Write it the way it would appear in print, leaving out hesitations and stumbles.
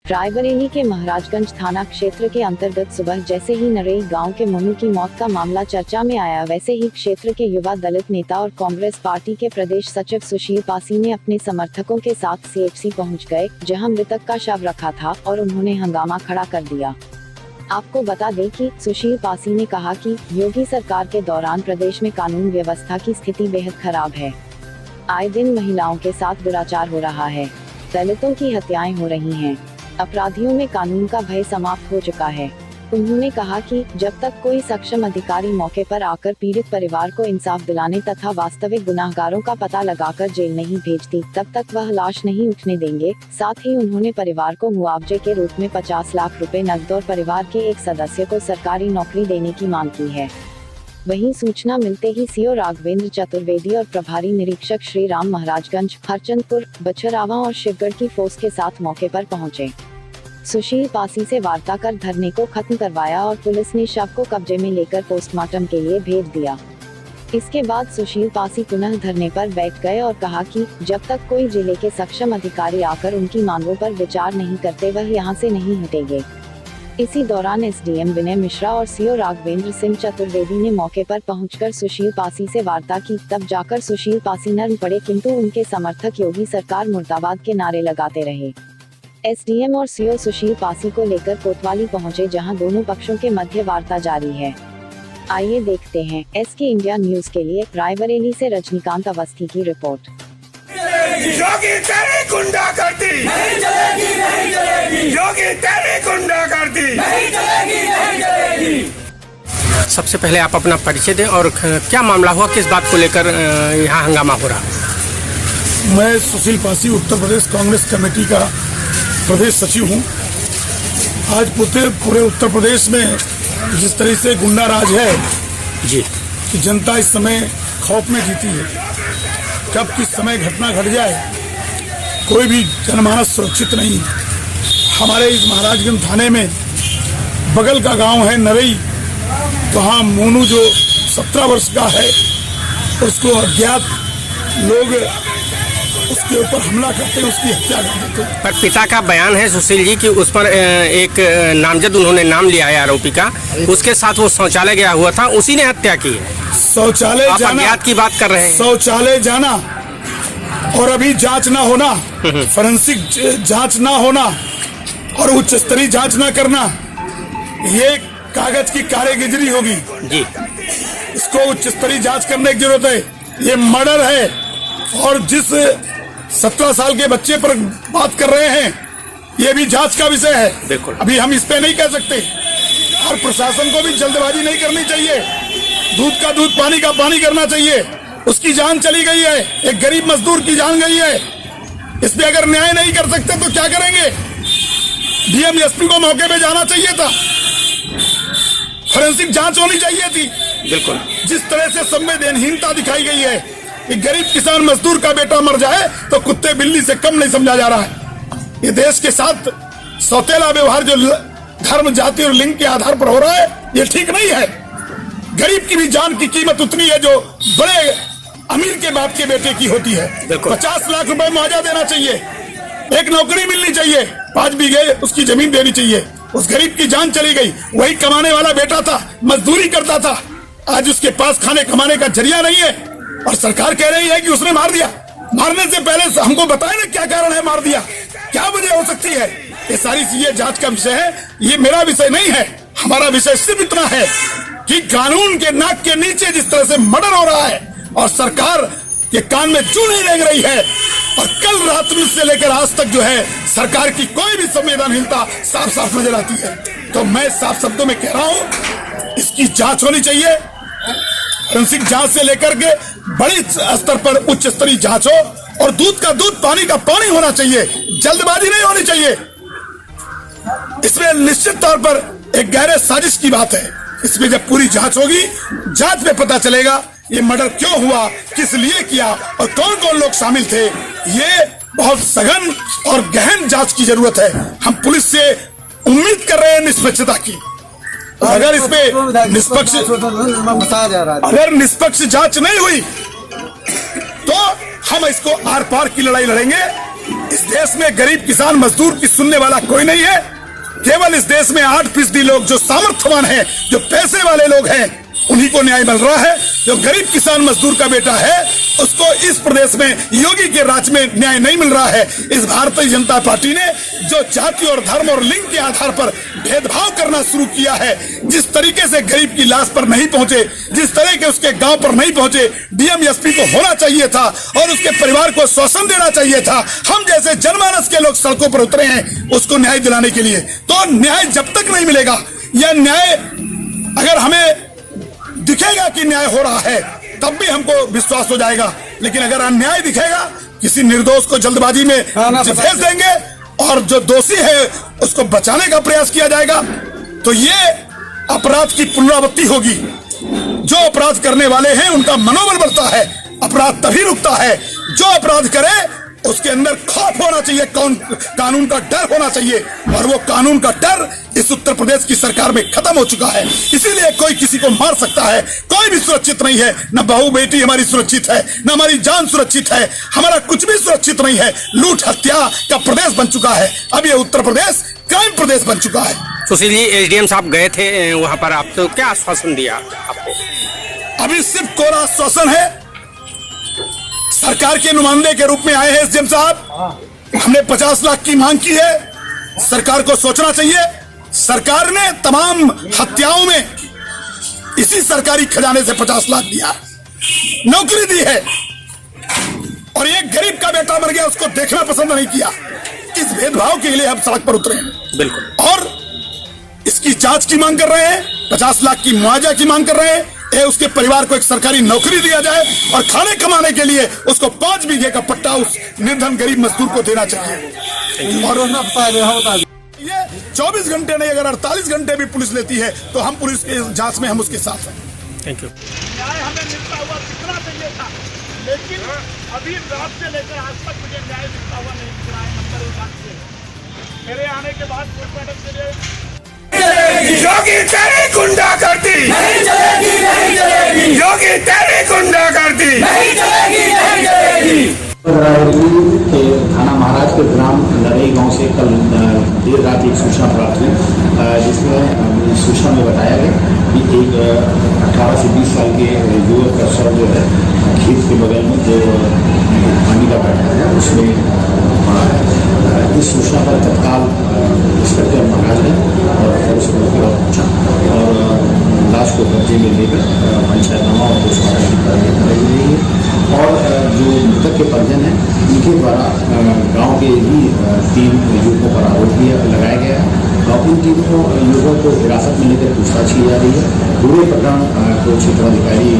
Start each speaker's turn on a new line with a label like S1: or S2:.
S1: रायबरेली के महाराजगंज थाना क्षेत्र के अंतर्गत सुबह जैसे ही नरेई गांव के मोनू की मौत का मामला चर्चा में आया, वैसे ही क्षेत्र के युवा दलित नेता और कांग्रेस पार्टी के प्रदेश सचिव सुशील पासी ने अपने समर्थकों के साथ सीएचसी पहुंच गए, जहां मृतक का शव रखा था और उन्होंने हंगामा खड़ा कर दिया। आपको बता दें कि सुशील पासी ने कहा कि योगी सरकार के दौरान प्रदेश में कानून व्यवस्था की स्थिति बेहद खराब है। आए दिन महिलाओं के साथ दुराचार हो रहा है, दलितों की हत्याएं हो रही हैं, अपराधियों में कानून का भय समाप्त हो चुका है। उन्होंने कहा कि जब तक कोई सक्षम अधिकारी मौके पर आकर पीड़ित परिवार को इंसाफ दिलाने तथा वास्तविक गुनाहगारों का पता लगाकर जेल नहीं भेजती, तब तक वह लाश नहीं उठने देंगे। साथ ही उन्होंने परिवार को मुआवजे के रूप में 50 लाख रुपए नकद और परिवार के एक सदस्य को सरकारी नौकरी देने की मांग की है। वहीं सूचना मिलते ही सीओ राघवेंद्र चतुर्वेदी और प्रभारी निरीक्षक श्री राम महाराजगंज, हरचंदपुर, बछरावा और शिवगढ़ की फोर्स के साथ मौके पर पहुंचे। सुशील पासी से वार्ता कर धरने को खत्म करवाया और पुलिस ने शव को कब्जे में लेकर पोस्टमार्टम के लिए भेज दिया। इसके बाद सुशील पासी पुनः धरने पर बैठ गए और कहा कि जब तक कोई जिले के सक्षम अधिकारी आकर उनकी मांगों पर विचार नहीं करते, वह यहां से नहीं हटेंगे। इसी दौरान एसडीएम विनय मिश्रा और सीओ राघवेंद्र सिंह चतुर्वेदी ने मौके पर पहुंचकर सुशील पासी से वार्ता की। तब जाकर सुशील पासी नर्म पड़े, किंतु उनके समर्थक योगी सरकार मुर्दाबाद के नारे लगाते रहे। एसडीएम और सीओ सुशील पासी को लेकर कोतवाली पहुंचे, जहां दोनों पक्षों के मध्य वार्ता जारी है। आइए देखते हैं एसके इंडिया न्यूज के लिए रायबरेली से रजनीकांत अवस्थी की रिपोर्ट।
S2: योगी तेरी गुंडागर्दी नहीं चलेगी, नहीं चलेगी। योगी तेरी गुंडागर्दी नहीं चलेगी, नहीं चलेगी।
S3: सबसे पहले आप अपना परिचय दें और क्या मामला हुआ, किस बात को लेकर यहाँ हंगामा हो रहा?
S4: मैं सुशील पासी उत्तर प्रदेश कांग्रेस कमेटी का प्रदेश सचिव हूँ। आज पूरे उत्तर प्रदेश में जिस तरह से गुंडा राज है
S3: जी,
S4: कि जनता इस समय खौफ में जीती है। कब किस समय घटना घट जाए कोई भी जनमानस सुरक्षित नहीं। हमारे इस महाराजगंज थाने में बगल का गांव है नरेई, वहाँ मोनू जो 17 वर्ष का है, उसको अज्ञात लोग उसके ऊपर हमला करते हैं, उसकी हत्या कर देते हैं।
S3: पर पिता का बयान है सुशील जी कि उस पर एक नामजद उन्होंने नाम लिया है आरोपी का, उसके साथ वो शौचालय गया हुआ था, उसी ने हत्या की है।
S4: शौचालय जाना,
S3: अज्ञात की बात कर रहे हैं।
S4: शौचालय जाना और अभी जांच ना होना, फोरेंसिक जांच ना होना और उच्च स्तरीय जांच ना करना, ये कागज की कारीगरी होगी
S3: जी।
S4: इसको उच्च स्तरीय जांच करने की जरूरत है। ये मर्डर है और जिस 17 साल के बच्चे पर बात कर रहे हैं, ये भी जांच का विषय है।
S3: बिल्कुल,
S4: अभी हम इस पे नहीं कह सकते और प्रशासन को भी जल्दबाजी नहीं करनी चाहिए। दूध का दूध, पानी का पानी करना चाहिए। उसकी जान चली गई है, एक गरीब मजदूर की जान गई है। इस पे अगर न्याय नहीं कर सकते तो क्या करेंगे? डीएम एसपी को मौके पे जाना चाहिए था, फोरेंसिक जांच होनी चाहिए थी।
S3: बिल्कुल,
S4: जिस तरह से संवेदनहीनता दिखाई गई है कि गरीब किसान मजदूर का बेटा मर जाए तो कुत्ते बिल्ली से कम नहीं समझा जा रहा है। ये देश के साथ सौतेला व्यवहार जो धर्म, जाति और लिंग के आधार पर हो रहा है, ये ठीक नहीं है। गरीब की भी जान की कीमत उतनी है जो बड़े अमीर के बाप के बेटे की होती है। 50 लाख रुपए मुआवजा देना चाहिए, एक नौकरी मिलनी चाहिए, 5 बीघे उसकी जमीन देनी चाहिए। उस गरीब की जान चली गई, वही कमाने वाला बेटा था, मजदूरी करता था, आज उसके पास खाने कमाने का जरिया नहीं है और सरकार कह रही है कि उसने मार दिया। मारने से पहले हमको बताए ना क्या कारण है, मार दिया, क्या वजह हो सकती है। ये सारी चीजें जांच का विषय है, ये मेरा विषय नहीं है। हमारा विषय सिर्फ इतना है कि कानून के नाक के नीचे जिस तरह से मर्डर हो रहा है और सरकार के कान में जू नहीं लग रही है, और कल रात से लेकर आज तक जो है सरकार की कोई भी संवेदनहीनता साफ साफ नजर आती है। तो मैं साफ शब्दों में कह रहा हूं, इसकी जांच होनी चाहिए। फोरेंसिक जांच से लेकर के बड़ी स्तर पर उच्च स्तरीय जांच हो और दूध का दूध, पानी का पानी होना चाहिए। जल्दबाजी नहीं होनी चाहिए। इसमें निश्चित तौर पर एक गहरे साजिश की बात है। इसमें जब पूरी जांच होगी, जांच में पता चलेगा ये मर्डर क्यों हुआ, किस लिए किया और कौन कौन लोग शामिल थे। ये बहुत सघन और गहन जांच की जरूरत है। हम पुलिस से उम्मीद कर रहे हैं निष्पक्षता की। अगर इसमें निष्पक्ष जांच नहीं हुई तो हम इसको आर पार की लड़ाई लड़ेंगे। इस देश में गरीब किसान मजदूर की सुनने वाला कोई नहीं है। केवल इस देश में 8% लोग जो सामर्थ्यवान हैं, जो पैसे वाले लोग हैं, उन्हीं को न्याय मिल रहा है। जो गरीब किसान मजदूर का बेटा है, उसको इस प्रदेश में योगी के राज में न्याय नहीं मिल रहा है। इस भारतीय जनता पार्टी ने जो जाति और धर्म और लिंग के आधार पर भेदभाव करना शुरू किया है, जिस तरीके से गरीब की लाश पर नहीं पहुंचे, जिस तरह के उसके गांव पर नहीं पहुंचे, डीएम एसपी को होना चाहिए था और उसके परिवार को श्वासन देना चाहिए था। हम जैसे जनमानस के लोग सड़कों पर उतरे हैं उसको न्याय दिलाने के लिए। तो न्याय जब तक नहीं मिलेगा, या न्याय अगर हमें दिखेगा कि न्याय हो रहा है तब भी हमको विश्वास हो जाएगा, लेकिन अगर अन्याय दिखेगा, किसी निर्दोष को जल्दबाजी में भेज देंगे और जो दोषी है उसको बचाने का प्रयास किया जाएगा, तो ये अपराध की पुनरावृत्ति होगी। जो अपराध करने वाले हैं उनका मनोबल बढ़ता है, अपराध तभी रुकता है। जो अपराध करे उसके अंदर खौफ होना चाहिए, कानून का डर होना चाहिए, और वो कानून का डर इस उत्तर प्रदेश की सरकार में खत्म हो चुका है। इसीलिए कोई किसी को मार सकता है, कोई भी सुरक्षित नहीं है। न बहू बेटी हमारी सुरक्षित है, न हमारी जान सुरक्षित है, हमारा कुछ भी सुरक्षित नहीं है। लूट हत्या का प्रदेश बन चुका है। अब ये उत्तर प्रदेश क्राइम प्रदेश बन चुका है।
S3: सुशील जी, एसडीएम साहब गए थे वहाँ पर, आप तो क्या आश्वासन दिया आपको?
S4: अभी सिर्फ कोरा आश्वासन है। सरकार के नुमाइंदे के रूप में आए हैं एसडीएम साहब। हमने 50 लाख की मांग की है। सरकार को सोचना चाहिए, सरकार ने तमाम हत्याओं में इसी सरकारी खजाने से 50 लाख दिया, नौकरी दी है, और एक गरीब का बेटा मर गया उसको देखना पसंद नहीं किया। इस भेदभाव के लिए हम सड़क पर उतरे हैं।
S3: बिल्कुल।
S4: और इसकी जांच की मांग कर रहे हैं, 50 लाख की मुआवजा की मांग कर रहे हैं। उसके परिवार को एक सरकारी नौकरी दिया जाए और खाने कमाने के लिए उसको 5 बीघे का पट्टा उस निर्धन गरीब मजदूर को देना चाहिए। और ये 24 घंटे नहीं, अगर 48 घंटे भी पुलिस लेती है तो हम पुलिस के जांच में हम उसके साथ हैं।
S3: Thank you.
S5: न्याय हमें मिलता हुआ कितना चाहिए था, लेकिन अभी रात से लेकर आज तक मुझे न्याय मिलता हुआ नहीं दिख रहा है। नंबर 1 बात से मेरे आने के बाद पोस्टमार्टम के लिए
S2: योगी तेरी गुंडागर्दी नहीं चलेगी, नहीं चलेगी। योगी तेरी गुंडागर्दी नहीं चलेगी, नहीं चलेगी।
S6: के थाना महाराज के ग्राम नरई गांव से कल देर रात एक सूचना प्राप्त हुई, जिसमें सूचना में बताया गया कि एक 18 से 20 साल के युवक का शव जो है खेत के बगल में जो पानी का बैठा है उसमें पड़ा है। इस सूचना पर तत्काल इंस्पेक्टर महाराज ने और पुलिस मौके पर पहुंचा और लाश को कब्जे में लेकर पंचायतनामा और पोस्टमार्टम की कार्रवाई कराई गई है। और जो मृतक के परिजन हैं उनके द्वारा गांव के ही 3 युवकों पर आरोप लगाया गया है और उन 3 युवकों को हिरासत में लेकर पूछताछ की जा रही है। पूरे प्रकरण को क्षेत्राधिकारी